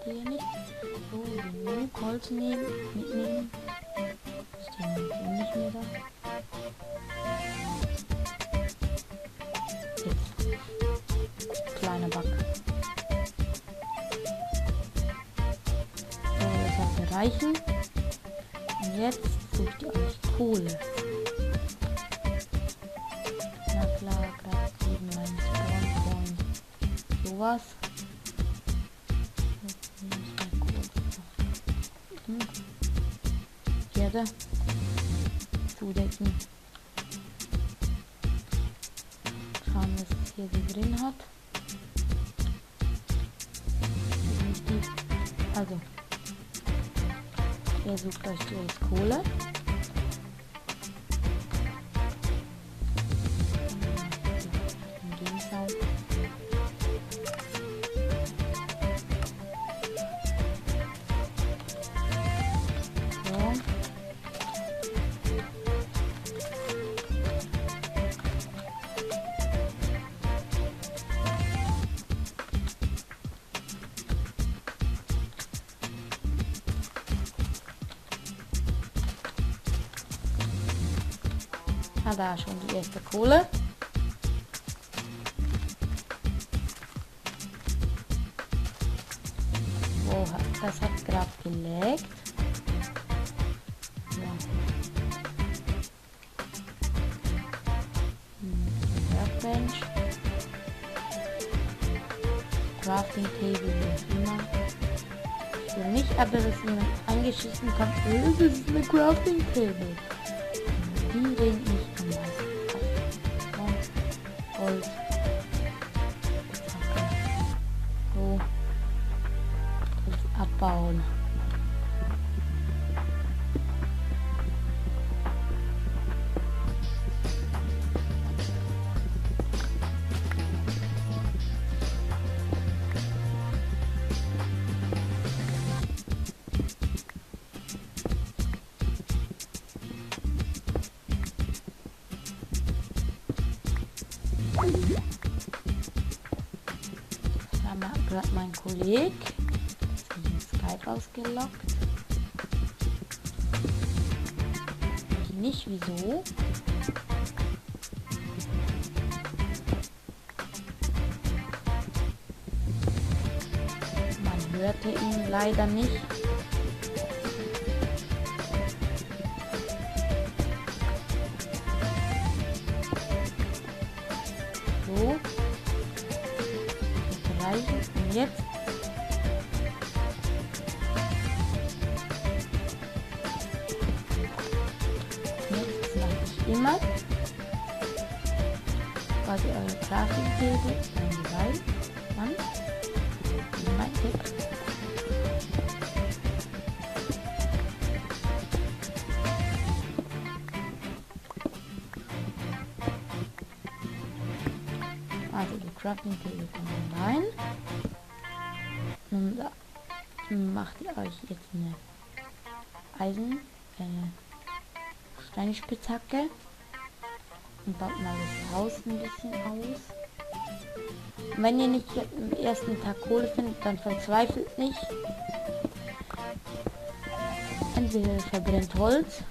geht hier nicht. So, genug Holz nehmen, mitnehmen. Ist die Munition nicht mehr da? Jetzt. Kleiner Bug. So, das sollte reichen. Und jetzt sucht ihr euch Kohle. Na klar, gerade eben ein Spawnpoint. Sowas. Erde zudecken. Schauen, was es hier so drin hat. Also, ihr sucht euch zuerst Kohle. Da schon die erste Kohle. Oh, das hat gerade gelegt. Ja. Workbench. Crafting Table, wie auch immer. Ich will nicht, aber dass jemand eingeschissen kommt. Das ist eine Crafting Table. Die reden nicht. Holz. So. Jetzt abbauen. Gerade mein Kollege ist in den Skype ausgelockt. Ich nicht, wieso? Man hörte ihn leider nicht. So. Und jetzt mache ich immer quasi eure Crafting-Table rein. Dann mein Tipp. Also die Crafting-Table kommt rein. Und da macht ihr euch jetzt eine Steinspitzhacke und baut mal das Haus ein bisschen aus. Und wenn ihr nicht im ersten Tag Kohle findet, dann verzweifelt nicht. Entweder ihr verbrennt Holz.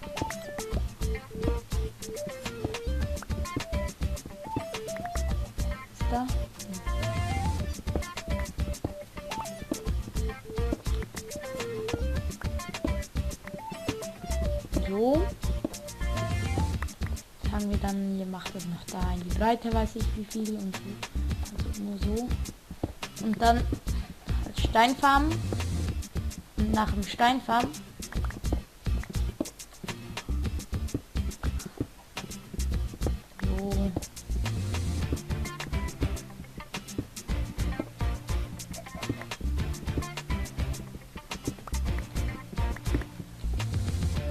Ist da? So. Sagen wir dann, ihr macht es noch da in die Breite, weiß ich wie viel und also nur so. Und dann als Steinfarm. Und nach dem Steinfarm so.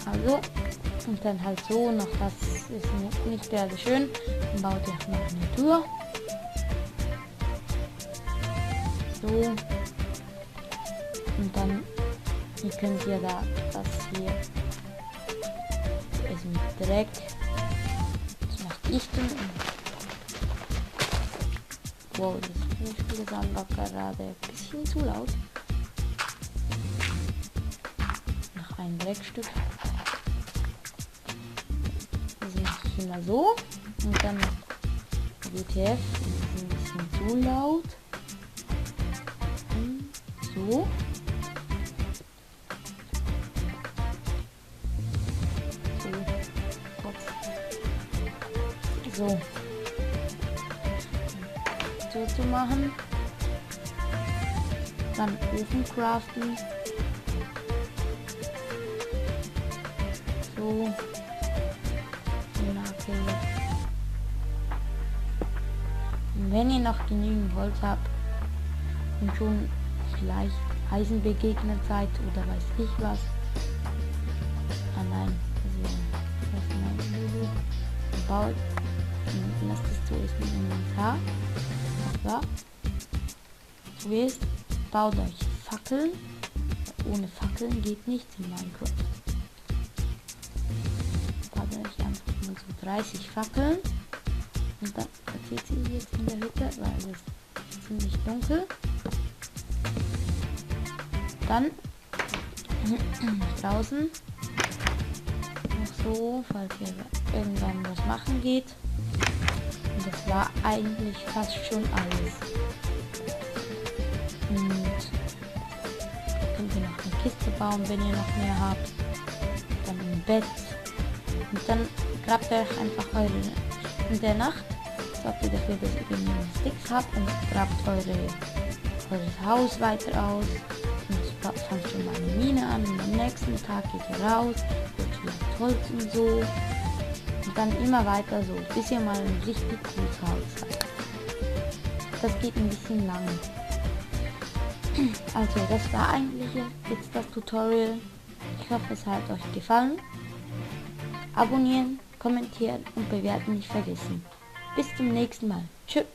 Also, und dann halt so noch, das ist nicht gerade schön. Dann baut ihr noch eine Tür. So. Und dann könnt ihr da das hier ist mit Dreck. Das mache ich dann. Wow, das Spiel ist einfach gerade ein bisschen zu laut. ein Dreckstück. Das mache ich immer so. Und dann WTF, das ist ein bisschen zu laut. So. So. So zu machen. Dann Ofen craften. So. Okay. Und wenn ihr noch genügend Holz habt und schon vielleicht Eisen begegnet seid oder weiß ich was. Ah nein, also was meinen wir? Baut. Lasst es zuerst mit dem Inventar. So. Zuerst baut euch Fackeln. Ohne Fackeln geht nichts in Minecraft. Baut euch einfach mal so 30 Fackeln. Und dann erzählt sie jetzt in der Hütte, weil es ist ziemlich dunkel. Dann draußen noch so, falls ihr irgendwann was machen geht. Und das war eigentlich fast schon alles. Und könnt ihr noch eine Kiste bauen, wenn ihr noch mehr habt. Dann ein Bett. Und dann grabt ihr euch einfach in der Nacht. Sorgt ihr dafür, dass ihr genügend Sticks habt und grabt eures Haus weiter aus. Und fangt schon mal eine Mine an und am nächsten Tag geht ihr raus, wird vielleicht Holz und so. Und dann immer weiter so, bis ihr mal ein richtig gutes Haus habt. Das geht ein bisschen lang. Also das war eigentlich jetzt das Tutorial. Ich hoffe, es hat euch gefallen. Abonnieren, kommentieren und bewerten nicht vergessen. Bis zum nächsten Mal. Tschüss.